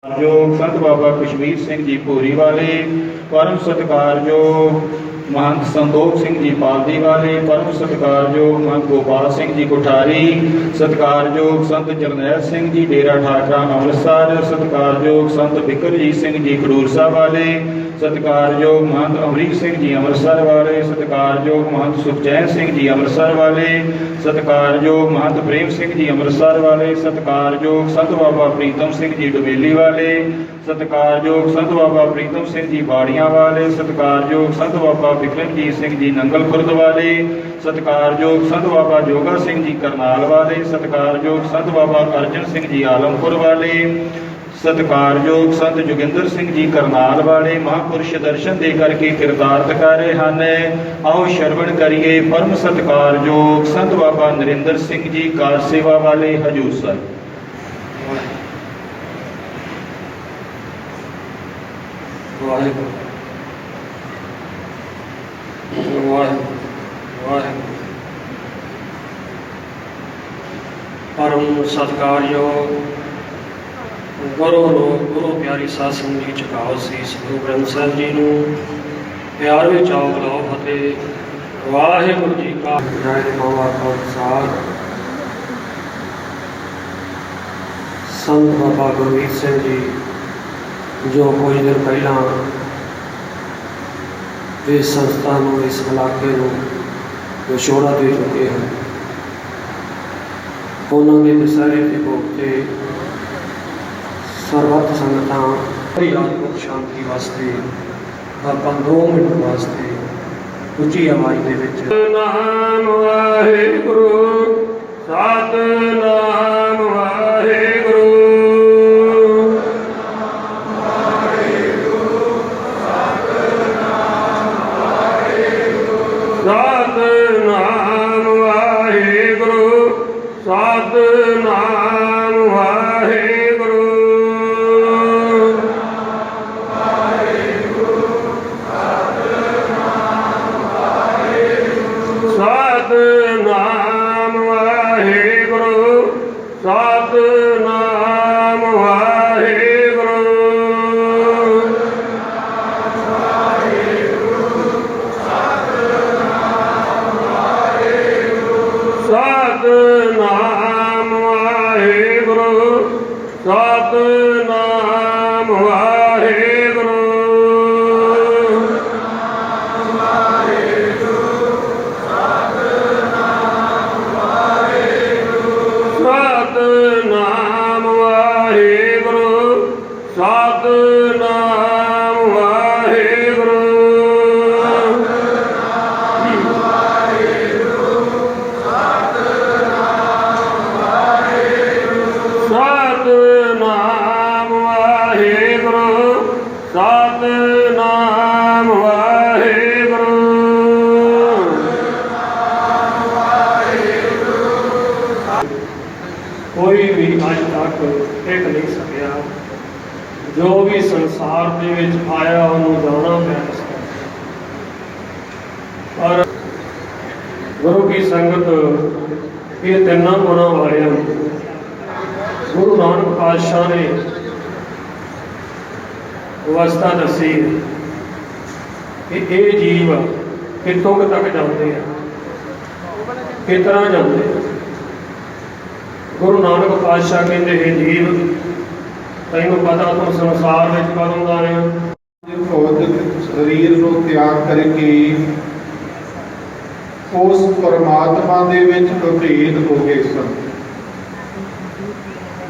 सत्कारयोग संत बाबा कश्मीर सिंह जी भूरी वाले, परम सत्कारयोग महंत संतोख सिंह जी पालदी वाले, परम सत्कारयोग महंत गोपाल सिंह जी कोठारी, सत्कारयोग संत जरनैल सिंह जी डेरा ठाकरा अमृतसर, सत्कारयोग संत बिकरजीत सिंह जी खडूरसा वाले, सत्कारयोग महंत अमरीक सिंह जी अमृतसर वाले, सत्कारयोग महंत सुखचैन सिंह जी अमृतसर वाले, सत्कारयोग महंत प्रेम सिंह जी अमृतसर वाले, सत्कारयोग संत बाबा प्रीतम सिंह जी डुबेली वाले, सत्कारयोग संत बाबा प्रीतम सिंह जी बाड़ियां वाले, सत्कारयोग संत बाबा बिक्रमजीत सिंह जी नंगल खुर्द वाले, सत्कारयोग संत बाबा जोगा सिंह जी करनाल वाले, सत्कारयोग संत बाबा अर्जन सिंह जी आलमपुर वाले, सत्कारयोग संत जोगिंदर सिंह जी करनाल वाले महापुरुष दर्शन दे करके किरदारत कर रहे हैं। आओ श्रवण करिए परम सत्कारयोग संत बाबा नरेंद्र सिंह जी कार सेवा वाले हजूर साहिब। परम सत्कारयोग गुरु प्यारी साध संगत जी झुकाओ सीस गुरु ग्रंथ साहिब जी नूं प्यार विच आओ बुलाओ फतेह। वाहिगुरू जी का जय बाबा खालसा। संत बाबा गुरमीत सिंह जी जो कुछ दिन पहला इस संस्था नूं इस इलाके नूं विछोड़ा दे चुके हैं, उन्होंने दशहरे के भोग से सर्वत संगतां आत्मक शांति वास्ते ਆਪਾਂ 2 मिनट वास्ते ਉੱਚੀ आवाज़ ਦੇ ਵਿੱਚ ਨਾਮ ਵਾਹਿਗੁਰੂ ਸਤਿਨਾਮ ਵਾਹਿਗੁਰੂ ਸਤਿਨਾਮ ਵਾਹਿਗੁਰੂ ਸਤਿਨਾਮ ਵਾਹਿਗੁਰੂ ਸਤਿਨਾਮ ਵਾਹਿਗੁਰੂ ਸਤਿਨਾਮ ਵਾਹਿਗੁਰੂ ਸਤਿਨਾਮ ਵਾਹਿਗੁਰੂ ਸਤਿਨਾਮ ਵਾਹਿਗੁਰੂ। ਸਤਿਨਾਮ ਵਾਹਿਗੁਰੂ ਸਤਿਨਾਮ ਵਾਹਿਗੁਰੂ। ਸਤਿਨਾਮ ਵਾਹਿਗੁਰੂ ਸਤਿਨਾਮ ਵਾਹਿਗੁਰੂ। कोई भी अज तक टिक नहीं सकिया, जो भी संसार दे विच आया उन्होंने जाना पिया। पर गुरु की संगत ये तिना गुणों वाले गुरु नानक पातशाह ने अवस्था दसी कि ये जीव कितों तक जाते हैं, किस तरह जाते हैं। गुरु नानक पातशाह कहते हैं जीव तैनूं पता तू संसार में कदों दा रहे भौतिक शरीर को त्याग करके उस परमात्मा दे विच अभेद हो गए सन।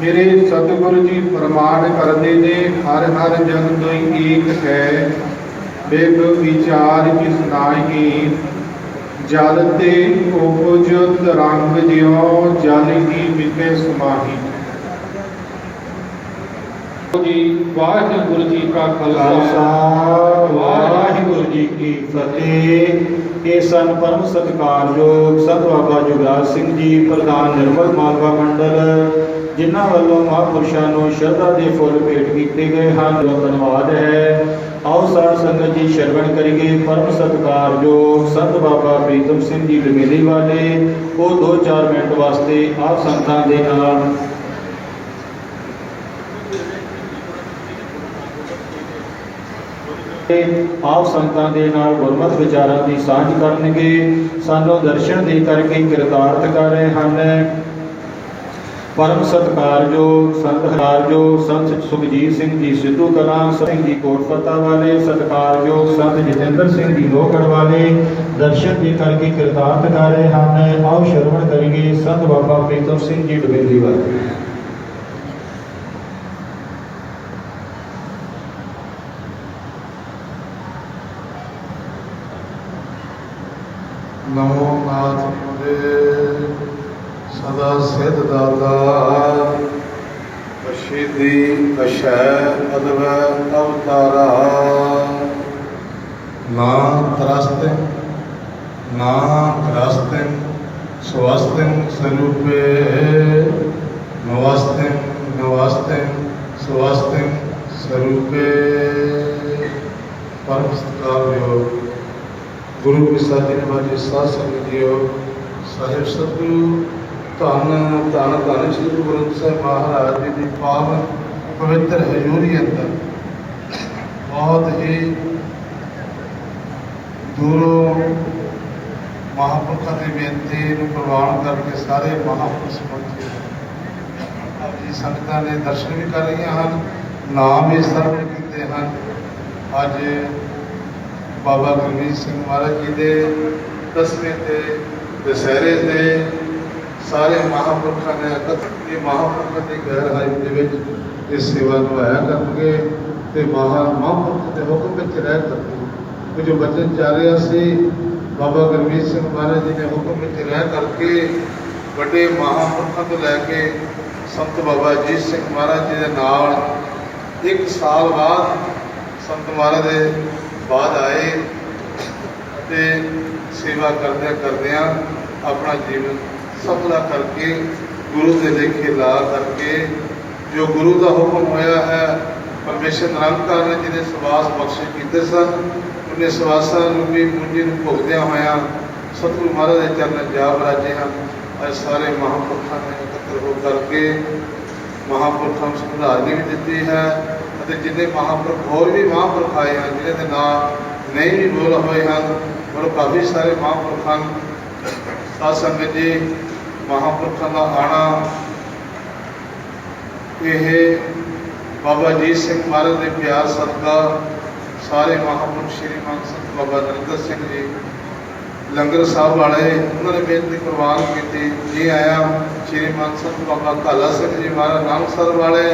मेरे सतगुरु जी प्रमाण करते ने हर हर जग तो एक है, बिग विचार किस नाहि जल ते उपज तरंग ज्यों जल की मिटे समाही। जी वाहिगुरू जी का खालसा वाहिगुरू जी की फतेह। ये सन परम सत्कारयोग संत बाबा जुगराज सिंह जी प्रधान निर्मल मालवा मंडल, जिन्हां वालों महापुरुषों को श्रद्धा के फुल भेंट किए गए हैं। धन्यवाद है। आओ साध संगत जी श्रवण करिए परम सत्कारयोग संत बाबा प्रीतम सिंह जी डुमेली वाले वो 2-4 मिनट वास्ते आप संतां दे नाल ਆਪ ਸੰਤਾਂ ਦੇ ਨਾਲ ਗੁਰਮਤਿ ਵਿਚਾਰਾਂ ਦੀ ਸਾਂਝ ਕਰਨਗੇ। ਸਾਨੂੰ ਦਰਸ਼ਨ ਦੇ ਕਰਕੇ ਕਿਰਤਾਰਥ ਕਰ ਰਹੇ ਹਨ। परम सत्कारयोग संत सुखजीत सिंह जी सिद्धू कलां, सिंह जी कोटफता वाले, सत्कारयोग संत जितेंद्र सिंह जी लोहगढ़ वाले दर्शन दे करके कृतार्थ कर रहे हैं। आओ श्रवण करेंगे संत बाबा प्रीतम सिंह जी डबेली वाले। नमो नाथ मुझे सदा सिद्ध दाता अशीदी अशै अदब अवतारा ना त्रस्तिं ना त्रस्तिं स्वस्तिं स्वरूपे नवस्तिं नवस्तिं स्वस्तिं स्वरूपे। परम सत्कारयोग गुरु विसाजी ने बाजी साध संगत जीओ साहिब सतगुरु धन धन धन श्री गुरु ग्रंथ साहिब महाराज जी की पावन पवित्र हजूरी अंदर बहुत ही दूरों महापुरखों की बेनती प्रवान करके सारे महापुरुष पहुंचे। अब जी संगतां ने दर्शन भी कर रही हैं, नाम भी सर्वण किए हैं। अज बाबा गुरमीत सिंह महाराज जी के 10वें ते दशहरे से सारे महापुरुषों ने ये महापुरुषों की गैर हाजरी के सेवा निभाया करेंगे तो महापुरुषों के हुक्म में रह करके जो बचन चल रहा से बाबा गुरमीत सिंह महाराज जी ने हुक्म में रह करके बड़े महापुरुषों को लैके संत बाबा अजीत सिंह महाराज जी के नाल 1 साल बाद संत महाराज के बाद आए ते सेवा करदे अपना जीवन सफला करके गुरु के लेखे ला करके जो गुरु का हुक्म होया है परमेश्वर निरंकार ने जिन्हें सवास बख्शे किए सन उन्हें सवासा रूपी पूंजी भुगद्या होया सतगुरु महाराज के चरण जा बराजे हैं। अज सारे महापुरुषों ने एकत्र हो करके महापुरुषों को श्रद्धांजलि भी दी है। जिन्हें महापुरुष होर भी महापुरुष आए हैं जिन्हें नाम नहीं भी बोल हुए हैं और काफ़ी सारे महापुरुषों साध संगत जी महापुरुषों का आना ये बाबा अजीत सिंह महाराज के प्यार सदका सारे महापुरुष श्रीमान संत बाबा नरेंद्र सिंह जी लंगर साहब वाले उन्होंने बेनती प्रवान की थी जी आया। श्रीमान संत बाबा काला सिंह जी महाराज नामसर वाले,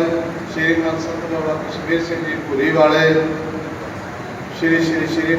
श्रीमान संत बाबा कश्मीर सिंह जी पुरी वाले, श्री श्री श्री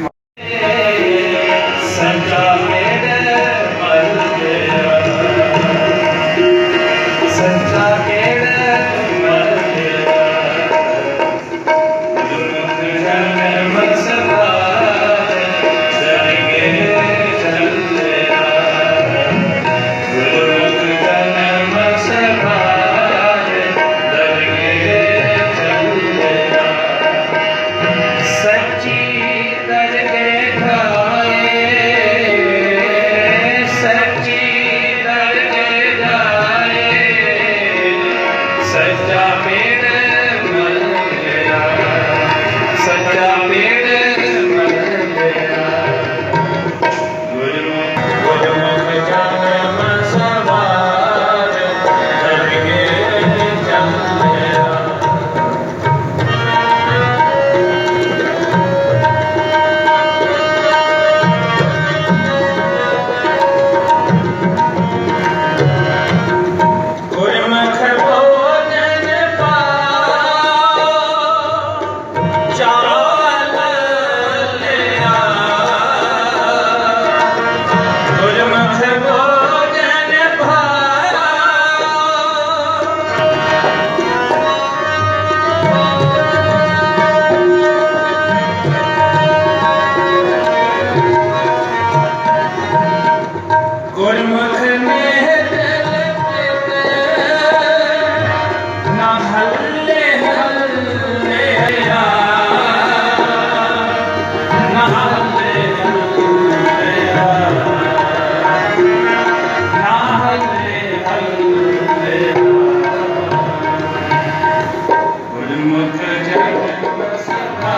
गुरमुख जग सदा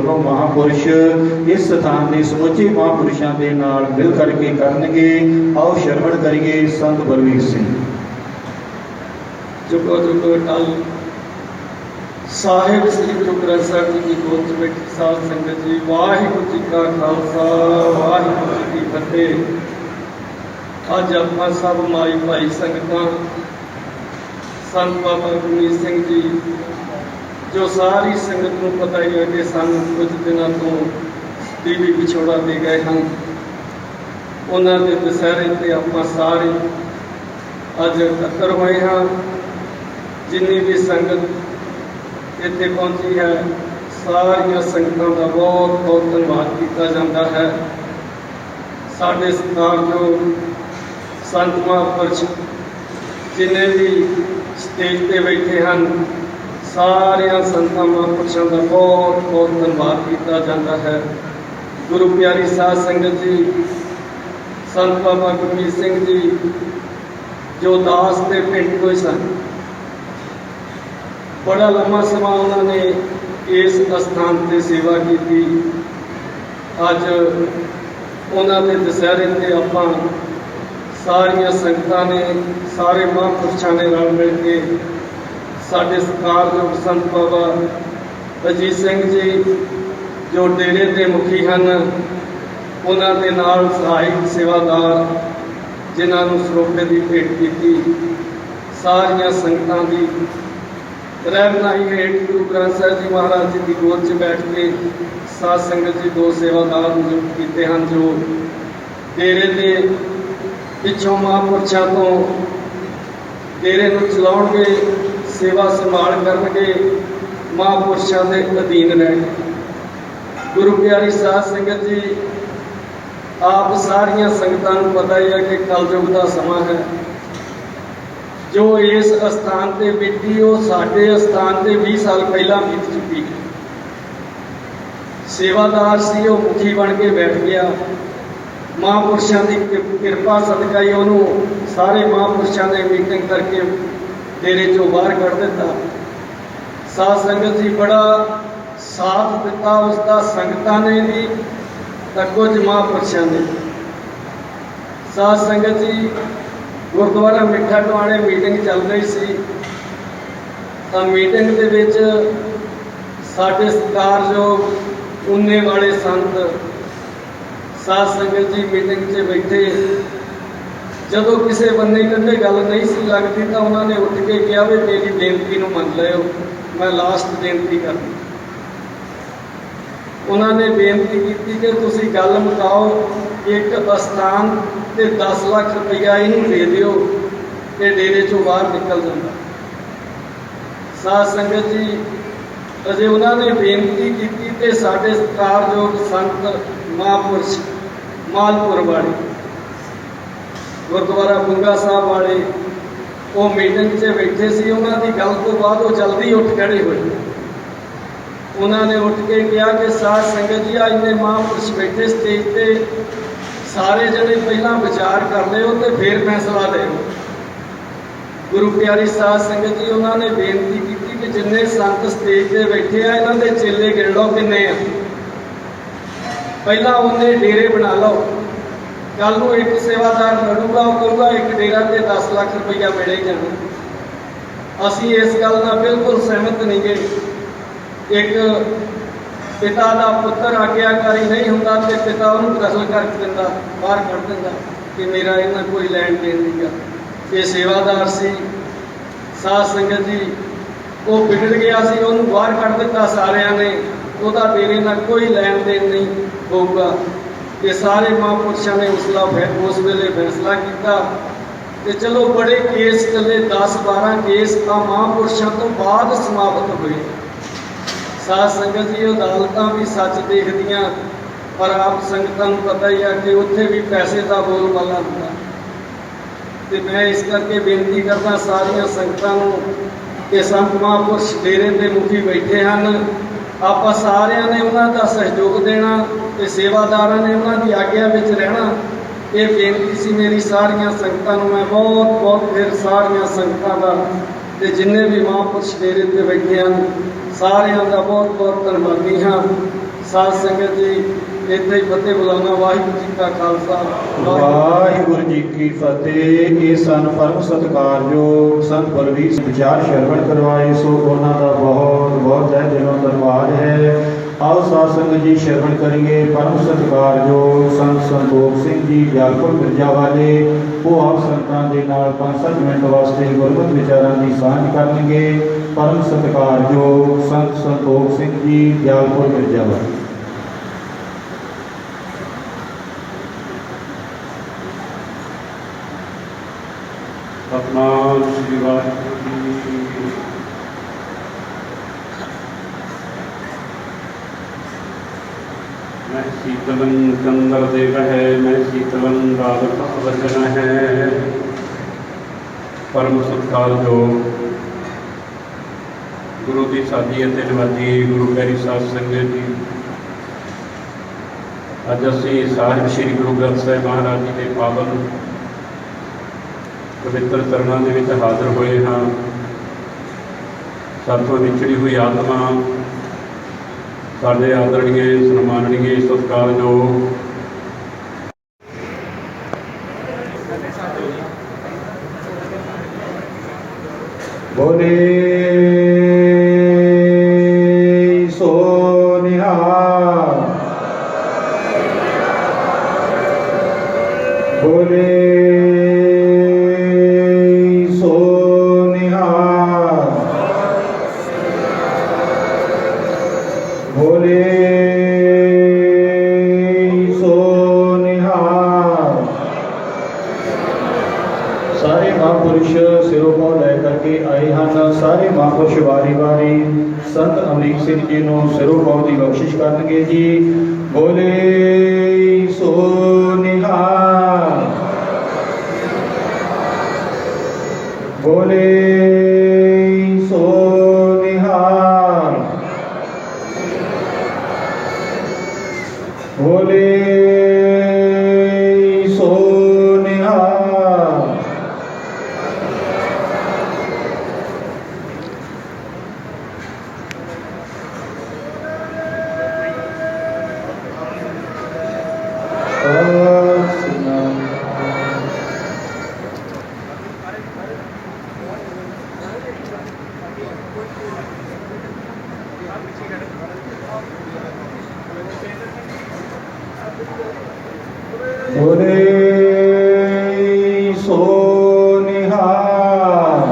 ਸੈਂਕੜੋਂ ਮਹਾਂਪੁਰਸ਼ ਇਸ ਸਥਾਨ ਦੇ ਸਮੁੱਚੇ ਮਹਾਂਪੁਰਸ਼ਾਂ ਦੇ ਨਾਲ ਮਿਲ ਕਰਕੇ ਕਰਨਗੇ। ਆਓ ਸ਼ਰਵਣ ਕਰੀਏ ਸੰਤ ਬਲਵੀਰ ਸਿੰਘ। ਜੁਗੋ ਜੁਗੋ ਟਲ ਸਾਹਿਬ ਸ੍ਰੀ ਗੁਰੂ ਗ੍ਰੰਥ ਸਾਹਿਬ ਜੀ ਦੀ ਗੋਦ 'ਚ ਬੈਠੀ ਸਾਧ ਸੰਗਤ ਜੀ, ਵਾਹਿਗੁਰੂ ਜੀ ਕਾ ਖਾਲਸਾ ਵਾਹਿਗੁਰੂ ਜੀ ਕੀ ਫਤਿਹ। ਅੱਜ ਆਪਾਂ ਸਭ ਮਾਈ ਭਾਈ ਸੰਗਤਾਂ ਸੰਤ ਬਾਬਾ ਗੁਰਮੀਤ ਸਿੰਘ ਜੀ, ਜੋ ਸਾਰੀ ਸੰਗਤ ਨੂੰ ਪਤਾ ਹੀ ਹੈ ਕਿ ਸਾਨੂੰ ਕੁਝ ਦਿਨਾਂ ਤੋਂ ਟੀਵੀ ਵਿਛੋੜਾ ਦੇ ਗਏ ਹਨ, ਉਹਨਾਂ ਦੇ ਦੁਸਹਿਰੇ ਤੇ ਆਪਾਂ ਸਾਰੇ ਅੱਜ ਇਕੱਤਰ ਹੋਏ ਹਾਂ। ਜਿੰਨੀ ਵੀ ਸੰਗਤ ਇੱਥੇ ਪਹੁੰਚੀ ਹੈ, ਸਾਰੀਆਂ ਸੰਗਤਾਂ ਦਾ ਬਹੁਤ ਬਹੁਤ ਧੰਨਵਾਦ ਕੀਤਾ ਜਾਂਦਾ ਹੈ। ਸਾਡੇ ਸਤਿਕਾਰਯੋਗ ਸੰਤ ਮਹਾਂਪੁਰਸ਼ ਜਿੰਨੇ ਵੀ ਸਟੇਜ 'ਤੇ ਬੈਠੇ ਹਨ, ਸਾਰਿਆਂ ਸੰਤਾਂ ਮਹਾਂਪੁਰਸ਼ਾਂ ਦਾ ਬਹੁਤ ਬਹੁਤ ਧੰਨਵਾਦ ਕੀਤਾ ਜਾਂਦਾ ਹੈ। ਗੁਰੂ ਪਿਆਰੀ ਸਾਧ ਸੰਗਤ ਜੀ, ਸੰਤ ਬਾਬਾ ਗੁਰਮੀਤ ਸਿੰਘ ਜੀ ਜੋ ਦਾਸ ਦੇ ਪਿੰਡ ਤੋਂ ਹੀ ਸਨ, ਬੜਾ ਲੰਮਾ ਸਮਾਂ ਉਹਨਾਂ ਨੇ ਇਸ ਅਸਥਾਨ 'ਤੇ ਸੇਵਾ ਕੀਤੀ। ਅੱਜ ਉਹਨਾਂ ਦੇ ਦੁਸਹਿਰੇ 'ਤੇ ਆਪਾਂ ਸਾਰੀਆਂ ਸੰਗਤਾਂ ਨੇ, ਸਾਰੇ ਮਹਾਂਪੁਰਸ਼ਾਂ ਨੇ ਰਲ ਮਿਲ ਕੇ ਸਾਡੇ ਸਤਿਕਾਰਯੋਗ ਸੰਤ ਬਾਬਾ ਅਜੀਤ ਸਿੰਘ ਜੀ ਜੋ ਡੇਰੇ ਦੇ ਮੁਖੀ ਹਨ, ਉਹਨਾਂ ਦੇ ਨਾਲ ਸਹਾਇਕ ਸੇਵਾਦਾਰ ਜਿਨ੍ਹਾਂ ਨੂੰ ਸਰੋਪੇ ਦੀ ਭੇਟ ਕੀਤੀ, ਸਾਰੀਆਂ ਸੰਗਤਾਂ ਦੀ ਰਹਿਨੁਮਾਈ ਹੇਠ ਗੁਰੂ ਗ੍ਰੰਥ ਸਾਹਿਬ ਜੀ ਮਹਾਰਾਜ ਜੀ ਦੀ ਗੋਦ 'ਚ ਬੈਠ ਕੇ ਸਾਧ ਸੰਗਤ ਜੀ ਦੋ ਸੇਵਾਦਾਰ ਨਿਯੁਕਤ ਕੀਤੇ ਹਨ, ਜੋ ਡੇਰੇ ਦੇ ਪਿੱਛੋਂ ਮਹਾਂਪੁਰਸ਼ਾਂ ਤੋਂ ਡੇਰੇ ਨੂੰ ਚਲਾਉਣਗੇ, ਸੇਵਾ ਸੰਭਾਲ ਕਰਨਗੇ, ਮਹਾਂਪੁਰਸ਼ਾਂ ਦੇ ਅਧੀਨ ਰਹਿ ਕੇ। ਗੁਰੂ ਪਿਆਰੀ ਸਾਧ ਸੰਗਤ ਜੀ, ਆਪ ਸਾਰੀਆਂ ਸੰਗਤਾਂ ਨੂੰ ਪਤਾ ਹੀ ਹੈ ਕਿ ਕਲਯੁਗ ਦਾ ਸਮਾਂ ਹੈ। ਜੋ ਇਸ ਅਸਥਾਨ ਤੇ ਬੀਤੀ, ਉਹ ਸਾਡੇ ਅਸਥਾਨ ਤੇ 20 ਸਾਲ ਪਹਿਲਾਂ ਬੀਤ ਚੁੱਕੀ ਹੈ। ਸੇਵਾਦਾਰ ਸੀ, ਉਹ ਮੁਖੀ ਬਣ ਕੇ ਬੈਠ ਗਿਆ। ਮਹਾਂਪੁਰਸ਼ਾਂ ਦੀ ਕਿਰਪਾ ਸਦਕਾ ਹੀ ਉਹਨੂੰ ਸਾਰੇ ਮਹਾਂਪੁਰਸ਼ਾਂ ਨੇ ਮੀਟਿੰਗ ਕਰਕੇ ਡੇਰੇ 'ਚੋਂ ਬਾਹਰ ਕੱਢ ਦਿੱਤਾ। ਸਾਧ ਸੰਗਤ ਜੀ ਬੜਾ ਸਾਥ ਦਿੱਤਾ ਉਸਦਾ, ਸੰਗਤਾਂ ਨੇ ਵੀ ਤਾਂ ਕੁਝ ਮਹਾਂਪੁਰਸ਼ਾਂ ਨੇ। ਸਾਧ ਸੰਗਤ ਜੀ, ਗੁਰਦੁਆਰਾ ਮਿੱਠਾ ਟਵਾਣੇ ਮੀਟਿੰਗ ਚੱਲ ਰਹੀ ਸੀ, ਤਾਂ ਮੀਟਿੰਗ ਦੇ ਵਿੱਚ ਸਾਡੇ ਸਤਿਕਾਰਯੋਗ ਉਨੇ ਵਾਲੇ ਸੰਤ ਸਾਧ ਸੰਗਤ ਜੀ ਮੀਟਿੰਗ 'ਚ ਬੈਠੇ। ਜਦੋਂ ਕਿਸੇ ਬੰਦੇ ਕੰਢੇ ਗੱਲ ਨਹੀਂ ਸੀ ਲੱਗਦੀ ਤਾਂ ਉਹਨਾਂ ਨੇ ਉੱਠ ਕੇ ਕਿਹਾ ਵੀ ਮੇਰੀ ਬੇਨਤੀ ਨੂੰ ਮੰਨ ਲਿਓ, ਮੈਂ ਲਾਸਟ ਬੇਨਤੀ ਕਰਨੀ। ਉਹਨਾਂ ਨੇ ਬੇਨਤੀ ਕੀਤੀ ਕਿ ਤੁਸੀਂ ਗੱਲ ਮੁਕਾਓ, ਇੱਕ ਅਸਥਾਨ ਤੇ 10 ਲੱਖ ਰੁਪਈਆ ਇਹਨੂੰ ਦੇ ਦਿਓ ਤੇ ਡੇਰੇ 'ਚੋਂ ਬਾਹਰ ਨਿਕਲ ਜਾਂਦਾ। ਸਾਧ ਸੰਗਤ ਜੀ, ਅਜੇ ਉਹਨਾਂ ਨੇ ਬੇਨਤੀ ਕੀਤੀ ਤੇ ਸਾਡੇ ਸਤਿਕਾਰਯੋਗ ਸੰਤ ਮਹਾਂਪੁਰਸ਼ ਮਾਲਪੁਰ ਵਾਲੇ, ਗੁਰਦੁਆਰਾ ਬੁੰਗਾ ਸਾਹਿਬ ਵਾਲੇ, ਉਹ ਮੀਟਿੰਗ 'ਚ ਬੈਠੇ ਸੀ। ਉਹਨਾਂ ਦੀ ਗੱਲ ਤੋਂ ਬਾਅਦ ਉਹ ਜਲਦੀ ਉੱਠ ਖੜੇ ਹੋਏ। ਉਹਨਾਂ ਨੇ ਉੱਠ ਕੇ ਕਿਹਾ ਕਿ ਸਾਧ ਸੰਗਤ ਜੀ, ਅੱਜ ਦੇ ਮਹਾਂਪੁਰਸ਼ ਬੈਠੇ ਸਟੇਜ 'ਤੇ, ਸਾਰੇ ਜਣੇ ਪਹਿਲਾਂ ਵਿਚਾਰ ਕਰ ਲਿਓ ਤੇ ਫਿਰ ਫੈਸਲਾ ਦਿਓ। ਗੁਰੂ ਪਿਆਰੀ ਸਾਧ ਸੰਗਤ ਜੀ, ਉਹਨਾਂ ਨੇ ਬੇਨਤੀ ਕੀਤੀ ਕਿ ਜਿੰਨੇ ਸੰਤ ਸਟੇਜ 'ਤੇ ਬੈਠੇ ਆ, ਇਹਨਾਂ ਦੇ ਚੇਲੇ ਗਿਣ ਲਓ ਕਿੰਨੇ ਆ, ਪਹਿਲਾਂ ਉਹਨੇ ਡੇਰੇ ਬਣਾ ਲਓ। ਕੱਲ ਨੂੰ ਇੱਕ ਸੇਵਾਦਾਰ ਲੜੂਗਾ, ਉਹ ਕਹੂਗਾ ਇੱਕ ਡੇਰਾ ਤੇ 10 ਲੱਖ ਰੁਪਈਆ ਮਿਲੇ ਹੀ ਜਾਣਾ। ਅਸੀਂ ਇਸ ਗੱਲ ਨਾਲ ਬਿਲਕੁਲ ਸਹਿਮਤ ਨਹੀਂ ਗਏ। ਇੱਕ ਪਿਤਾ ਦਾ ਪੁੱਤਰ ਆਗਿਆਕਾਰੀ ਨਹੀਂ ਹੁੰਦਾ ਤੇ ਪਿਤਾ ਉਹਨੂੰ ਕਤਲ ਕਰ ਦਿੰਦਾ, ਬਾਹਰ ਕੱਢ ਦਿੰਦਾ ਕਿ ਮੇਰਾ ਇਹਨਾਂ ਕੋਈ ਲੈਣ ਦੇਣ ਨਹੀਂ ਗਾ। ਇਹ ਸੇਵਾਦਾਰ ਸੀ ਸਾਧ ਸੰਗਤ ਜੀ, ਉਹ ਵਿਗੜ ਗਿਆ ਸੀ, ਉਹਨੂੰ ਬਾਹਰ ਕੱਢ ਦਿੱਤਾ ਸਾਰਿਆਂ ਨੇ। ਉਹਦਾ ਡੇਰੇ ਨਾਲ ਕੋਈ ਲੈਣ ਦੇਣ ਨਹੀਂ ਹੋਊਗਾ। ਇਹ ਸਾਰੇ ਮਹਾਂਪੁਰਸ਼ਾਂ ਨੇ ਉਸ ਵੇਲੇ ਫੈਸਲਾ ਕੀਤਾ ਤੇ ਚਲੋ ਬੜੇ ਕੇਸ ਚੱਲੇ, 10-12 ਕੇਸ ਤਾਂ ਮਹਾਂਪੁਰਸ਼ਾਂ ਤੋਂ ਬਾਅਦ ਸਮਾਪਤ ਹੋਏ। ਸਾਧ ਸੰਗਤ ਜੀ, ਅਦਾਲਤਾਂ ਵੀ ਸੱਚ ਦੇਖਦੀਆਂ, ਪਰ ਆਪ ਸੰਗਤਾਂ ਨੂੰ ਪਤਾ ਹੀ ਆ ਕਿ ਉੱਥੇ ਵੀ ਪੈਸੇ ਦਾ ਬੋਲਬਾਲਾ ਹੁੰਦਾ। ਤੇ ਮੈਂ ਇਸ ਕਰਕੇ ਬੇਨਤੀ ਕਰਦਾ ਸਾਰੀਆਂ ਸੰਗਤਾਂ ਨੂੰ ਕਿ ਸੰਤ ਮਹਾਂਪੁਰਸ਼ ਡੇਰੇ ਦੇ ਮੁਖੀ ਬੈਠੇ ਹਨ, ਆਪਾਂ ਸਾਰਿਆਂ ਨੇ ਉਹਨਾਂ ਦਾ ਸਹਿਯੋਗ ਦੇਣਾ ਤੇ ਸੇਵਾਦਾਰਾਂ ਨੇ ਉਹਨਾਂ ਦੀ ਆਗਿਆ ਵਿੱਚ ਰਹਿਣਾ। ਇਹ ਬੇਨਤੀ ਸੀ ਮੇਰੀ ਸਾਰੀਆਂ ਸੰਗਤਾਂ ਨੂੰ। ਮੈਂ ਬਹੁਤ ਬਹੁਤ ਫਿਰ ਸਾਰੀਆਂ ਸੰਗਤਾਂ ਦਾ ਤੇ ਜਿੰਨੇ ਵੀ ਮਹਾਂਪੁਰਸ਼ ਡੇਰੇ 'ਤੇ ਬੈਠੇ ਹਨ, ਸਾਰਿਆਂ ਦਾ ਬਹੁਤ ਬਹੁਤ ਧੰਨਵਾਦੀ ਹਾਂ। ਸਾਧ ਸੰਗਤ ਜੀ ਇੱਥੇ ਹੀ ਫਤਿਹ ਬੁਲਾਉਣਾ। ਵਾਹਿਗੁਰੂ ਜੀ ਕਾ ਖਾਲਸਾ ਵਾਹਿਗੁਰੂ ਜੀ ਕੀ ਫਤਿਹ। ਇਹ ਸਨ ਪਰਮ ਸਤਿਕਾਰਯੋਗ ਸੰਤ ਬਲਵੀਰ ਸਿੰਘ ਵਿਚਾਰ ਸ਼ਰਵਣ ਕਰਵਾਏ, ਸੋ ਉਹਨਾਂ ਦਾ ਬਹੁਤ ਬਹੁਤ ਤਹਿ ਦਿਲੋਂ ਧੰਨਵਾਦ ਹੈ। ਆਓ ਸਾਧ ਸੰਗਤ ਜੀ ਸ਼ਰਵਣ ਕਰੀਏ ਪਰਮ ਸਤਿਕਾਰਯੋਗ ਸੰਤ ਸੰਤੋਖ ਸਿੰਘ ਜੀ ਜਾਲਪੁਰ ਮਿਰਜ਼ਾ ਵਾਲੇ। ਉਹ ਆਪ ਸੰਤਾਂ ਦੇ ਨਾਲ 5-7 ਮਿੰਟ ਵਾਸਤੇ ਗੁਰਮਤਿ ਵਿਚਾਰਾਂ ਦੀ ਸਾਂਝ ਕਰਨਗੇ। ਪਰਮ ਸਤਿਕਾਰਯੋਗ ਸੰਤ ਸੰਤੋਖ ਸਿੰਘ ਜੀ ਜਾਲਪੁਰ ਮਿਰਜ਼ਾ ਵਾਲੇ। ਸਤਿਨਾਮ ਸ੍ਰੀ ਵਾਹਿਗੁਰੂ ਜੀ। मैं शीतलं चंद्रदेव है, मैं शीतलं वचन है। परम सत्कार जो गुरु की साधी ਅਤੇ नवाजी गुरु प्यारी साध संगत जी, ਅੱਜ ਅਸੀਂ ਸਾਹਿਬ श्री गुरु ग्रंथ ਸਾਹਿਬ महाराज जी के पावन पवित्र चरणों के ਵਿੱਚ हाजिर होए हाँ। सातों विछड़ी हुई आत्मा साढ़े आदरणीय सन्माननीय सत्कारयोग बोले सो निहाल, बोले सो निहाल, बोले सो निहाल। सारे महापुरुष सिरों को लै करके आए हैं। सारे महापुरुष वारी वारी संत अमरीक सिंह जी को सिरों पाव की बख्शिश करनगे जी। बोले सो निहाल, बोले सो निहाल, बोले सो निहाल। बोले सो निहाल।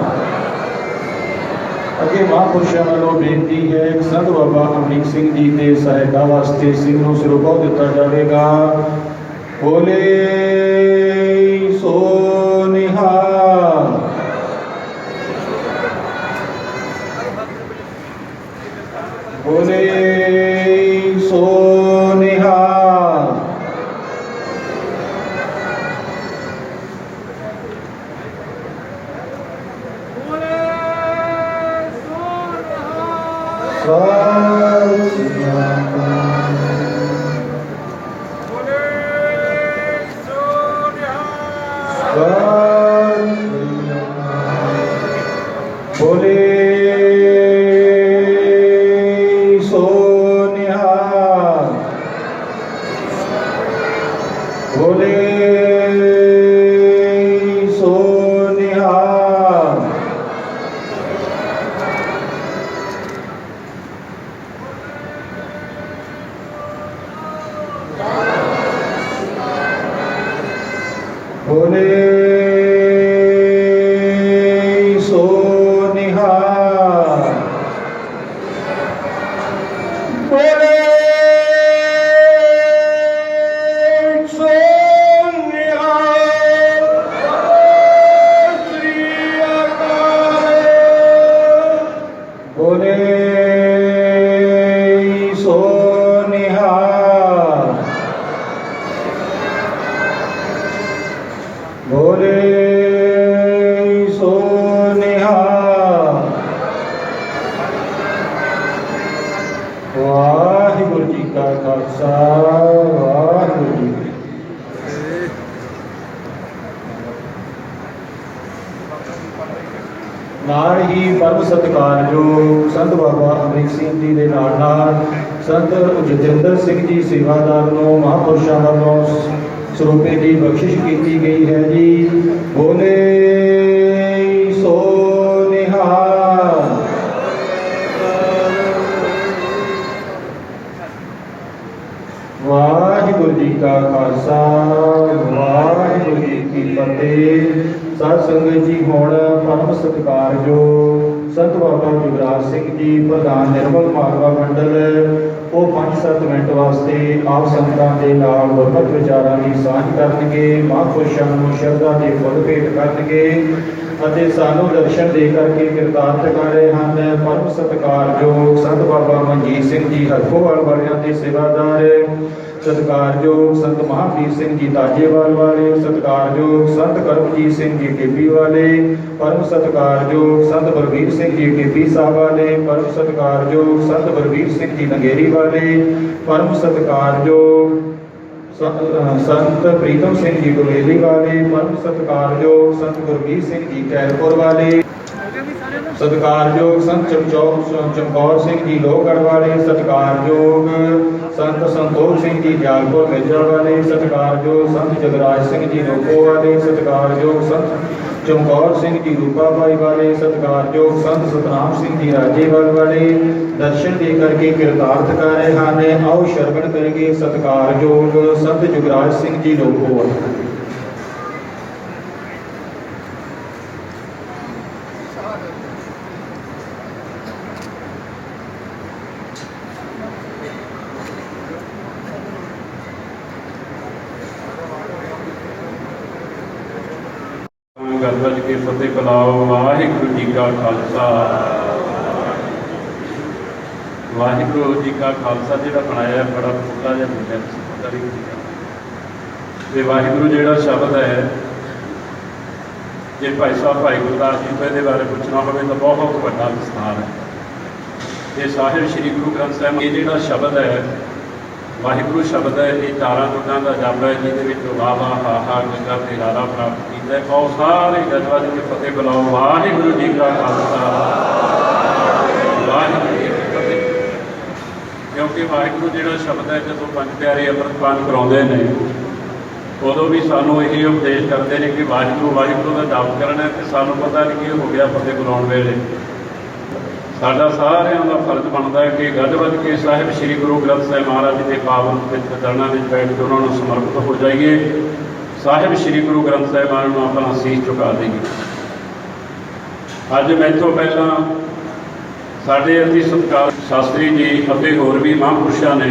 अगे महापुरुषों वालों बेनती है, संत बाबा अमरीक सिंह जी के सहायता वास्ते सिंह को सिरों पाव दिता जाएगा। बोले सो निहाल, बोले सो निहाल, बोले सो निहाल, बोले सो निहाल। बोले सो निहाल, बोले सो निहाल। श्री अकाल, बोले सो निहाल, बोले सो निहाल। वाहिगुरु जी का खालसा, वाहिगुरु जी की फतेह। ਨਾਲ ਹੀ ਪਰਮ ਸਤਿਕਾਰਯੋਗ ਸੰਤ ਬਾਬਾ ਅਮਰੀਕ ਸਿੰਘ ਜੀ ਦੇ ਨਾਲ ਸੰਤ ਜਤਿੰਦਰ ਸਿੰਘ ਜੀ ਸੇਵਾਦਾਰ ਨੂੰ ਮਹਾਂਪੁਰਸ਼ਾਂ ਵੱਲੋਂ ਸਰੂਪੇ ਦੀ ਬਖਸ਼ਿਸ਼ ਕੀਤੀ ਗਈ ਹੈ ਜੀ। ਬੋਲੇ ਸੋ ਨਿਹਾਲ। ਵਾਹਿਗੁਰੂ ਜੀ ਕਾ ਖਾਲਸਾ ਵਾਹਿਗੁਰੂ ਜੀ ਕੀ ਫਤਿਹ। ਸਾਧ ਸੰਗਤ ਜੀ, ਹੁਣ ਪਰਮ ਸਤਿਕਾਰਯੋਗ ਸੰਤ ਬਾਬਾ ਜੁਗਰਾਜ ਸਿੰਘ ਜੀ ਪ੍ਰਧਾਨ ਨਿਰਮਲ ਮਾਲਵਾ ਮੰਡਲ ਉਹ 5-7 ਮਿੰਟ ਵਾਸਤੇ ਆਪ ਸੰਗਤਾਂ ਦੇ ਨਾਲ ਗੁਰਮਤਿ ਵਿਚਾਰਾਂ ਦੀ ਸਾਂਝ ਕਰਨਗੇ, ਮਹਾਂਪੁਰਸ਼ਾਂ ਨੂੰ ਸ਼ਰਧਾ ਦੇ ਫੁੱਲ ਭੇਟ ਕਰਨਗੇ ਅਤੇ ਸਾਨੂੰ ਦਰਸ਼ਨ ਦੇ ਕਰਕੇ ਕਿਰਤਾਰਥ ਕਰ ਰਹੇ ਹਨ। ਪਰਮ ਸਤਿਕਾਰਯੋਗ ਸੰਤ ਬਾਬਾ ਮਨਜੀਤ ਸਿੰਘ ਜੀ ਹਰਖੋਵਾਲ ਵਾਲਿਆਂ ਦੇ ਸੇਵਾਦਾਰ, ਸਤਿਕਾਰਯੋਗ ਸੰਤ ਮਹਾਂਵੀਰ ਸਿੰਘ ਜੀ ਤਾਜੇਵਾਲ ਵਾਲੇ, ਸਤਿਕਾਰਯੋਗ ਸੰਤ ਕਰਮਜੀਤ ਸਿੰਘ ਜੀ ਟਿੱਬੀ ਵਾਲੇ, ਪਰਮ ਸਤਿਕਾਰਯੋਗ ਸੰਤ ਬਲਵੀਰ ਸਿੰਘ ਜੀ ਟਿੱਬੀ ਸਾਹਿਬ ਵਾਲੇ, ਪਰਮ ਸਤਿਕਾਰਯੋਗ ਸੰਤ ਬਲਵੀਰ ਸਿੰਘ ਜੀ ਨੰਗੇਰੀ ਵਾਲੇ, ਪਰਮ ਸਤਿਕਾਰਯੋਗ ਸੰਤ ਪ੍ਰੀਤਮ ਸਿੰਘ ਜੀ ਡੋਲੇਲੀ ਵਾਲੇ, ਪਰਮ ਸਤਿਕਾਰਯੋਗ ਸੰਤ ਗੁਰਮੀਤ ਸਿੰਘ ਜੀ ਕੈਰਪੁਰ ਵਾਲੇ, ਸਤਿਕਾਰਯੋਗ ਸੰਤ ਚਮਕੌਰ ਸਿੰਘ ਜੀ ਲੋਹਗੜ੍ਹ ਵਾਲੇ, ਸਤਿਕਾਰਯੋਗ ਸੰਤ ਸੰਤੋਖ ਸਿੰਘ ਜੀ ਦਿਆਲਪੁਰ ਮੇਜਰ ਵਾਲੇ, ਸਤਿਕਾਰਯੋਗ ਸੰਤ ਜਗਰਾਜ ਸਿੰਘ ਜੀ ਨੋਕੋ ਵਾਲੇ, ਸਤਿਕਾਰਯੋਗ ਸੰਤ ਚਮਕੌਰ ਸਿੰਘ ਜੀ ਰੂਪਾਬਾਈ ਵਾਲੇ, ਸਤਿਕਾਰਯੋਗ ਸੰਤ ਸਤਨਾਮ ਸਿੰਘ ਜੀ ਰਾਜੇਵਾਲ ਵਾਲੇ ਦਰਸ਼ਨ ਦੇ ਕਰਕੇ ਕਿਰਤਾਰਥ ਕਰ ਰਹੇ ਹਨ। ਆਓ ਸ਼ਰਵਣ ਕਰਾਂਗੇ ਸਤਿਕਾਰਯੋਗ ਸੰਤ ਜੁਗਰਾਜ ਸਿੰਘ ਜੀ ਨੋਕੋ ਵਾਲੇ। ਗੱਜ ਕੇ ਫਤਿਹ ਬੁਲਾਓ। ਵਾਹਿਗੁਰੂ ਜੀ ਕਾ ਖਾਲਸਾ ਵਾਹਿਗੁਰੂ ਜੀ ਕਾ ਖਾਲਸਾ ਜਿਹੜਾ ਬਣਾਇਆ ਬੜਾ ਖੁੱਲ੍ਹਾ ਜਿਹਾ ਮਿਲਿਆ ਪਤਾ ਨਹੀਂ ਕੀ ਤੇ ਵਾਹਿਗੁਰੂ ਜਿਹੜਾ ਸ਼ਬਦ ਹੈ, ਜੇ ਭਾਈ ਸਾਹਿਬ ਭਾਈ ਗੁਰਦਾਸ ਜੀ ਤੋਂ ਇਹਦੇ ਬਾਰੇ ਪੁੱਛਣਾ ਹੋਵੇ ਤਾਂ ਬਹੁਤ ਵੱਡਾ ਵਿਸਥਾਰ ਹੈ। ਇਹ ਸਾਹਿਬ ਸ੍ਰੀ ਗੁਰੂ ਗ੍ਰੰਥ ਸਾਹਿਬ ਇਹ ਜਿਹੜਾ ਸ਼ਬਦ ਹੈ, ਵਾਹਿਗੁਰੂ ਸ਼ਬਦ ਹੈ, ਇਹ ਚਾਰਾਂ ਜੁਗਾਂ ਦਾ ਜਪ ਹੈ, ਜਿਹਦੇ ਵਿੱਚ ਵਾਹ ਵਾਹ ਹਾ ਹਾ ਗੰਗਾ ਤੇ ਰਾਰਾ ਪ੍ਰਾਪਤ ਕੀਤਾ। ਆਓ ਸਾਰੇ ਗੱਜ ਕੇ ਫਤਿਹ ਬੁਲਾਓ। ਵਾਹਿਗੁਰੂ ਜੀ ਕਾ ਖਾਲਸਾ ਵਾਹਿਗੁਰੂ ਜੀ ਕੀ ਫਤਿਹ। ਕਿਉਂਕਿ ਵਾਹਿਗੁਰੂ ਜਿਹੜਾ ਸ਼ਬਦ ਹੈ, ਜਦੋਂ ਪੰਜ ਪਿਆਰੇ ਅੰਮ੍ਰਿਤ ਪਾਨ ਕਰਾਉਂਦੇ ਨੇ ਉਦੋਂ ਵੀ ਸਾਨੂੰ ਇਹ ਉਪਦੇਸ਼ ਕਰਦੇ ਨੇ ਕਿ ਵਾਹਿਗੁਰੂ ਵਾਹਿਗੁਰੂ ਦਾ ਜਪ ਕਰਨਾ ਹੈ। ਤੇ ਸਾਨੂੰ ਪਤਾ ਨਹੀਂ ਕੀ ਹੋ ਗਿਆ ਫਤਿਹ ਬੁਲਾਉਣ ਵੇਲੇ। ਸਾਡਾ ਸਾਰਿਆਂ ਦਾ ਫਰਜ਼ ਬਣਦਾ ਹੈ ਕਿ ਗੱਜ ਵੱਜ ਕੇ ਸਾਹਿਬ ਸ੍ਰੀ ਗੁਰੂ ਗ੍ਰੰਥ ਸਾਹਿਬ ਮਹਾਰਾਜ ਜੀ ਦੇ ਪਾਵਨ ਪਵਿੱਤਰ ਚਰਨਾਂ ਵਿੱਚ ਬੈਠ ਕੇ ਉਹਨਾਂ ਨੂੰ ਸਮਰਪਿਤ ਹੋ ਜਾਈਏ। ਸਾਹਿਬ ਸ੍ਰੀ ਗੁਰੂ ਗ੍ਰੰਥ ਸਾਹਿਬ ਮਹਾਰਾਜ ਨੂੰ ਆਪਣਾ ਸੀਸ ਝੁਕਾ ਦੇਈਏ। ਅੱਜ ਮੈਥੋਂ ਪਹਿਲਾਂ ਸਾਡੇ ਅਤੀ ਸਤਿਕਾਰ ਸ਼ਾਸਤਰੀ ਜੀ ਅਤੇ ਹੋਰ ਵੀ ਮਹਾਂਪੁਰਸ਼ਾਂ ਨੇ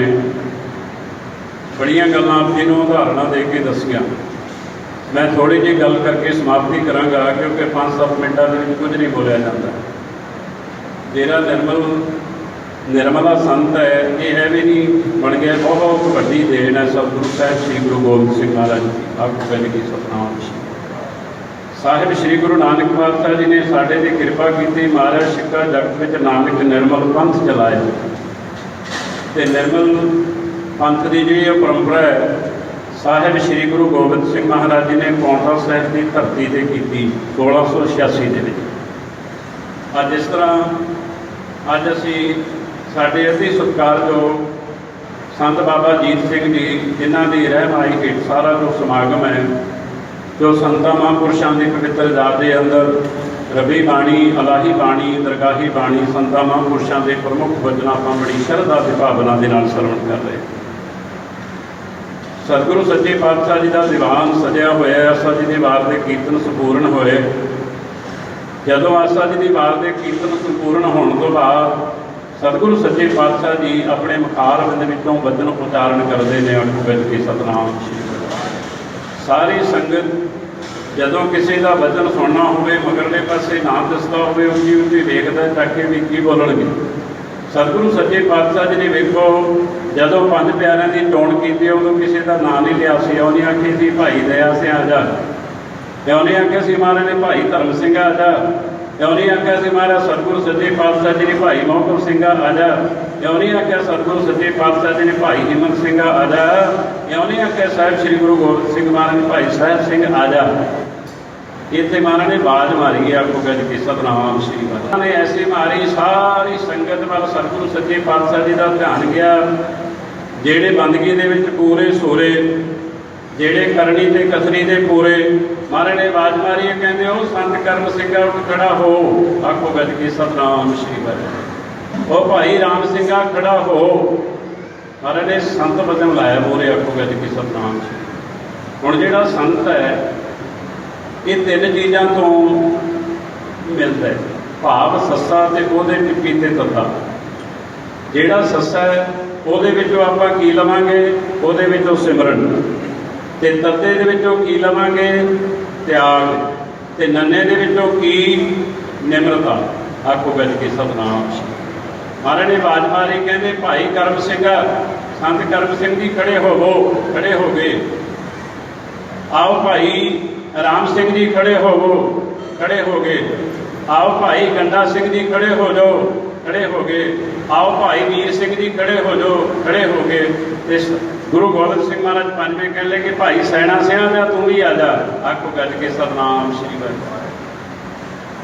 ਬੜੀਆਂ ਗੱਲਾਂ ਆਪ ਜੀ ਨੂੰ ਉਦਾਹਰਨਾਂ ਦੇ ਕੇ ਦੱਸੀਆਂ। ਮੈਂ ਥੋੜ੍ਹੀ ਜਿਹੀ ਗੱਲ ਕਰਕੇ ਸਮਾਪਤੀ ਕਰਾਂਗਾ, ਕਿਉਂਕਿ 5-7 ਮਿੰਟਾਂ ਦੇ ਵਿੱਚ ਕੁਝ ਨਹੀਂ ਬੋਲਿਆ ਜਾਂਦਾ। ਜਿਹੜਾ ਨਿਰਮਲਾ ਸੰਤ ਹੈ, ਇਹ ਹੈ ਵੀ ਨਹੀਂ ਬਣ ਗਿਆ, ਬਹੁਤ ਵੱਡੀ ਦੇਣ ਹੈ ਸਤਿਗੁਰੂ ਸਾਹਿਬ ਸ੍ਰੀ ਗੁਰੂ ਗੋਬਿੰਦ ਸਿੰਘ ਮਹਾਰਾਜ ਜੀ। ਆਖੋ ਪਹਿਲੇ ਕੀ ਸਤਨਾਮ ਸਾਹਿਬ ਸ੍ਰੀ ਗੁਰੂ ਨਾਨਕ ਪਾਤਸ਼ਾਹ ਜੀ ਨੇ ਸਾਡੇ ਤੇ ਕਿਰਪਾ ਕੀਤੀ। ਮਹਾਰਾਜ ਸਿੱਖਾਂ ਜਗਤ ਵਿੱਚ ਨਾਨਕ ਨਿਰਮਲ ਪੰਥ ਚਲਾਇਆ ਤੇ ਨਿਰਮਲ ਪੰਥ ਦੀ ਜਿਹੜੀ ਪਰੰਪਰਾ ਹੈ, ਸਾਹਿਬ ਸ੍ਰੀ ਗੁਰੂ ਗੋਬਿੰਦ ਸਿੰਘ ਮਹਾਰਾਜ ਜੀ ਨੇ ਪਾਉਂਟਾ ਸਾਹਿਬ ਦੀ ਧਰਤੀ 'ਤੇ ਕੀਤੀ 1686 ਦੇ ਵਿੱਚ। ਅੱਜ ਇਸ ਤਰ੍ਹਾਂ ਅੱਜ ਅਸੀਂ ਸਾਡੇ ਅਤੀ ਸਤਿਕਾਰਯੋਗ ਸੰਤ ਬਾਬਾ ਜੀਤ ਸਿੰਘ ਜੀ, ਜਿਨ੍ਹਾਂ ਦੀ ਰਹਿਨੁਮਾਈ ਹੇਠ ਸਾਰਾ ਜੋ ਸਮਾਗਮ ਹੈ, ਜੋ ਸੰਤਾਂ ਮਹਾਂਪੁਰਸ਼ਾਂ ਦੀ ਪਵਿੱਤਰ ਜ਼ਾਤ ਦੇ ਅੰਦਰ ਰੱਬੀ ਬਾਣੀ, ਇਲਾਹੀ ਬਾਣੀ, ਦਰਗਾਹੀ ਬਾਣੀ, ਸੰਤਾਂ ਮਹਾਂਪੁਰਸ਼ਾਂ ਦੇ ਪ੍ਰਮੁੱਖ ਵਚਨ ਆਪਾਂ ਬੜੀ ਸ਼ਰਧਾ ਤੇ ਭਾਵਨਾ ਦੇ ਨਾਲ ਸਰਵਣ ਕਰ ਰਹੇ। ਸਤਿਗੁਰੂ ਸੱਚੇ ਪਾਤਸ਼ਾਹ ਜੀ ਦਾ ਦੀਵਾਨ ਸਜਿਆ ਹੋਇਆ। ਆਸਾ ਜੀ ਦੀ ਵਾਰ ਦੇ ਕੀਰਤਨ ਸੰਪੂਰਨ ਹੋਏ। ਜਦੋਂ ਆਸਾ ਜੀ ਦੀ ਵਾਰ ਦੇ ਕੀਰਤਨ ਸੰਪੂਰਨ ਹੋਣ ਤੋਂ ਬਾਅਦ ਸਤਿਗੁਰੂ ਸੱਚੇ ਪਾਤਸ਼ਾਹ ਜੀ ਆਪਣੇ ਮੁਖਾਰ ਬਿੰਦ ਵਿੱਚੋਂ ਵਚਨ ਉਚਾਰਨ ਕਰਦੇ ਨੇ। ਆਖੋ ਗੱਜ ਕੇ ਸਤਨਾਮ। ਸਾਰੀ ਸੰਗਤ ਜਦੋਂ ਕਿਸੇ ਦਾ ਵਚਨ ਸੁਣਨਾ ਹੋਵੇ, ਮਗਰਲੇ ਪਾਸੇ ਨਾ ਦਿਸਦਾ ਹੋਵੇ, ਉੱਚੀ ਉੱਚੀ ਵੇਖਦਾ ਚੱਕ ਕੇ ਵੀ ਕੀ ਬੋਲਣਗੇ। ਸਤਿਗੁਰੂ ਸੱਚੇ ਪਾਤਸ਼ਾਹ ਜੀ ਨੇ ਵੇਖੋ, ਜਦੋਂ ਪੰਜ ਪਿਆਰਿਆਂ ਦੀ ਚੋਣ ਕੀਤੀ ਉਦੋਂ ਕਿਸੇ ਦਾ ਨਾਂ ਨਹੀਂ ਲਿਆ ਸੀ। ਉਹਨੇ ਆਖੀ ਸੀ ਭਾਈ ਦਇਆ ਸਿੰਘ ਆ ਜਾ, ਤੇ ਉਹਨੇ ਆਖਿਆ ਸੀ ਮਹਾਰਾਜ ਨੇ ਭਾਈ ਧਰਮ ਸਿੰਘ ਆ ਜਾ, ਤੇ ਉਹਨੇ ਆਖਿਆ ਸੀ ਮਹਾਰਾਜ ਸਤਿਗੁਰੂ ਸੱਚੇ ਪਾਤਸ਼ਾਹ ਜੀ ਨੇ ਭਾਈ ਮੋਹਕਮ ਸਿੰਘ ਆ ਜਾ, ਤੇ ਉਹਨੇ ਆਖਿਆ ਸਤਿਗੁਰੂ ਸੱਚੇ ਪਾਤਸ਼ਾਹ ਜੀ ਨੇ ਭਾਈ ਹਿੰਮਤ ਸਿੰਘ ਆ ਜਾ, ਤੇ ਉਹਨੇ ਆਖਿਆ ਸਾਹਿਬ ਸ੍ਰੀ ਗੁਰੂ ਗੋਬਿੰਦ ਸਿੰਘ ਮਹਾਰਾਜ ਨੇ ਭਾਈ ਸਾਹਿਬ ਸਿੰਘ ਆ ਜਾ। इत्थे महाराज ने बाज मारी है, आपको गज के सतनाम श्री वाहिगुरू ने ऐसे मारी, सारी संगत वाल सतगुरु सच्चे पातशाह जी का ध्यान गया। जेड़े बंदगी दे विच पूरे सोरे, जेड़े करनी ते कसरी दे पूरे, महाराज ने आवाज मारी है, कहते हो संत करम सिंघा उठ खड़ा हो, आखो गज के सतनाम श्री वाहिगुरू। ओ भाई राम सिंघा खड़ा हो, महाराज ने संत वचन लाया मोरे, आखो गज के सतनाम श्री। हुण जिहड़ा संत है ये तीन चीज़ों तो मिलता है, भाव सस्सा ते ओहदे टिप्पी ते तत्ता। जिहड़ा सस्सा है ਉਹਦੇ ਵਿੱਚੋਂ ਆਪਾਂ ਕੀ ਲਵਾਂਗੇ, ਉਹਦੇ ਵਿੱਚੋਂ ਸਿਮਰਨ, ਤੇ ਤੱਤੇ ਦੇ ਵਿੱਚੋਂ ਕੀ ਲਵਾਂਗੇ, ਤਿਆਗ, ਤੇ ਨੰਨੇ ਦੇ ਵਿੱਚੋਂ ਕੀ, ਨਿਮਰਤਾ। ਆਖੋ ਗੱਜ ਕੇ ਸਤਨਾਮ। ਮਹਾਰਾਜ ਨੇ ਆਵਾਜ਼ ਮਾਰੀ, ਕਹਿੰਦੇ ਭਾਈ ਕਰਮ ਸਿੰਘਾ, ਸੰਤ ਕਰਮ ਸਿੰਘ ਜੀ ਖੜੇ ਹੋਵੋ। ਖੜੇ ਹੋ ਗਏ। ਆਓ ਭਾਈ ਰਾਮ ਸਿੰਘ ਜੀ ਖੜੇ ਹੋਵੋ। ਖੜੇ ਹੋ ਗਏ। ਆਓ ਭਾਈ ਗੰਡਾ ਸਿੰਘ ਜੀ ਖੜੇ ਹੋ ਜਾਓ। खड़े हो गए। आओ भाई वीर सिंह जी खड़े हो जाओ। खड़े हो गए। इस गुरु गोबिंद सिंह महाराज पंजवें कह ले कि भाई सैना सिंह दा तू भी आ जा। आखो गज के सतनाम श्री वाहिगुरू।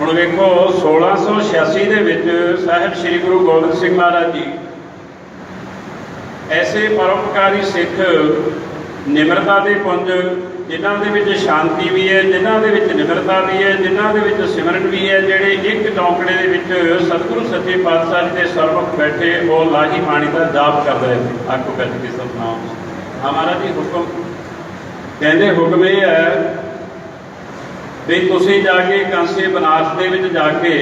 हुण वेखो 1686 दे विच साहिब श्री गुरु गोबिंद सिंह महाराज जी ऐसे परोपकारी सिख, निमरता के पुंज, जिन्हां दे विच शांति भी है, जिन्हां दे विच निमरता भी है, जिन्हां दे विच सिमरन भी है, जिहड़े एक टौंकड़े दे विच सतगुरु सच्चे पातशाह जी दे सरमुख बैठे वो लाही पानी का जाप कर रहे थे। आखो गज के सतनाम। हमारा जी हुक्म, कहते हुक्म ये है भी तुसीं जाके कांसे बनारस दे विच जाके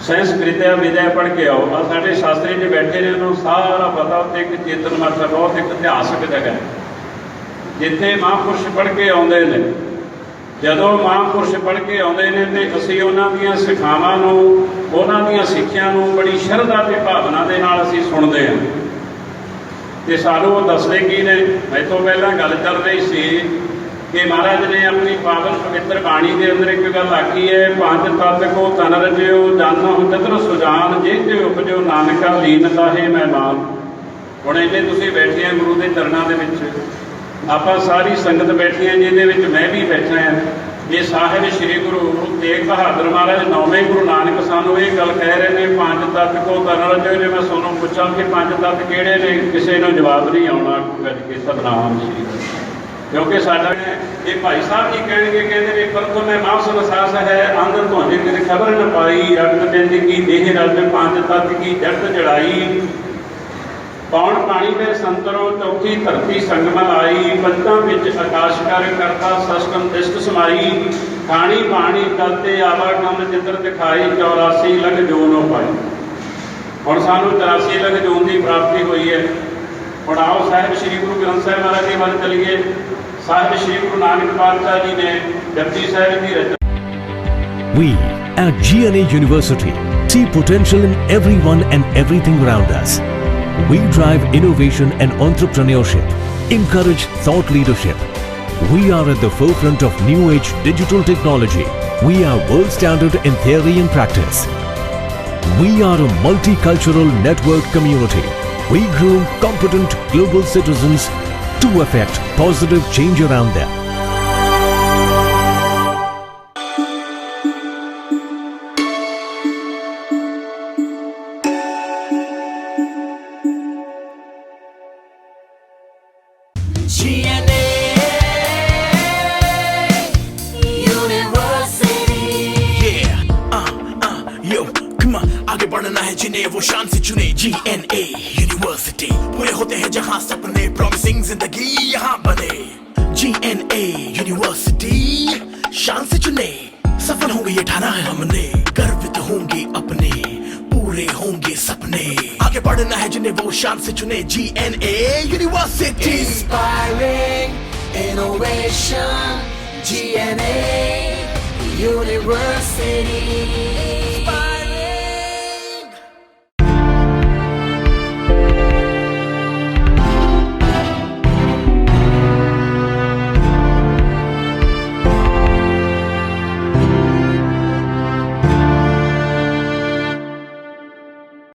संस्कृत विद्या पढ़ के आओ। आ साडे शास्त्री जी बैठे ने, उन्होंने सारा पता। उत्ते एक चेतन मठ बहुत एक इतिहासक जगह है जिथे महापुरुष पढ़ के आउंदे ने। जदों महापुरुष पढ़ के आउंदे ने ते असीं उन्हां दीयां सिखावां नूं, उन्हां दीयां सिੱਖਿਆਂ नूं बड़ी शरधा ते भावना दे नाल असीं सुणदे हां। ते सानूं वो दसदे की ने, मैं तो पहलां गल कर रही सी कि महाराज ने अपनी पावन पवित्र बाणी के अंदर एक गल आखी है, पंज तत्त को तन रजियो जानो चतुर सुजान, जे ते उपजो नानका लीन ताहे महमान। हुण इन्ने तुसीं बैठे हैं गुरु के चरणों के विच, ਆਪਾਂ ਸਾਰੀ ਸੰਗਤ ਬੈਠੀ ਹੈ ਜਿਹਦੇ ਵਿੱਚ ਮੈਂ ਵੀ ਬੈਠਾ ਹਾਂ। ਇਹ ਸਾਹਿਬ ਸ਼੍ਰੀ ਗੁਰੂ ਤੇਗ ਬਹਾਦਰ ਮਹਾਰਾਜ ਨੌਵੇਂ ਗੁਰੂ ਨਾਨਕ ਸਾਨੂੰ ਇਹ ਗੱਲ ਕਹਿ ਰਹੇ ਨੇ, ਪੰਜ ਤੱਤ ਕੋ ਤਨ ਰਜਿਓ। ਜੇ ਮੈਂ ਤੁਹਾਨੂੰ ਪੁੱਛਾਂ ਕਿ ਪੰਜ ਤੱਤ ਕਿਹੜੇ ਨੇ, ਕਿਸੇ ਨੂੰ ਜਵਾਬ ਨਹੀਂ ਆਉਣਾ। ਗੱਜ ਕੇ ਸਤਨਾਮ ਸ਼੍ਰੀ। ਕਿਉਂਕਿ ਸਾਡਾ ਇਹ ਭਾਈ ਸਾਹਿਬ ਜੀ ਕਹਿਣਗੇ, ਕਹਿੰਦੇ ਨੇ ਪਰਤੋਂ ਮੈਂ ਮਾਫ ਨਸਾਸ ਹੈ ਅੰਦਰ ਧੁੰਜ ਕਿਤੇ ਖਬਰ ਨਾ ਪਾਈ, ਰਗਤ ਬਿੰਦ ਕੀ ਦੇਹ ਰਜ ਪੰਜ ਤੱਤ ਕੀ ਜਗਤ ਜੜਾਈ। पौन पानी में संतरों चौथी धरती संग मलाई, पंचों विच आकाश कर करता सष्टम दिष्ट समाई। खाणी पानी करते आवागम चित्र दिखाई, 84 लख जोन हो पाई। हुण सानूं 84 लख जोन की प्राप्ति हुई है। हुण आओ साहिब श्री गुरु ग्रंथ साहिब महाराज के वल चलीए। साहिब श्री गुरु नानक पातशाह जी ने जपजी साहिब की रचना। We at GNA University see potential in everyone and everything around us. We drive innovation and entrepreneurship, encourage thought leadership. We are at the forefront of new age digital technology. We are world standard in theory and practice. We are a multicultural network community. We groom competent global citizens to effect positive change around them. GNA University. Yo, come on, आगे बढ़ना है जिन्हें वो शान से चुने। GNA University, पूरे होते हैं जहां सपने, प्रॉमिसिंग जिंदगी यहाँ बने। GNA University, शान से चुने, सफल होंगे ये ठाना है हमने, गर्वित होंगे अपने, पूरे होंगे सपने। आगे बढ़ना है जिन्हें वो शान से चुने। GNA University, Inspiring innovation. GNA University.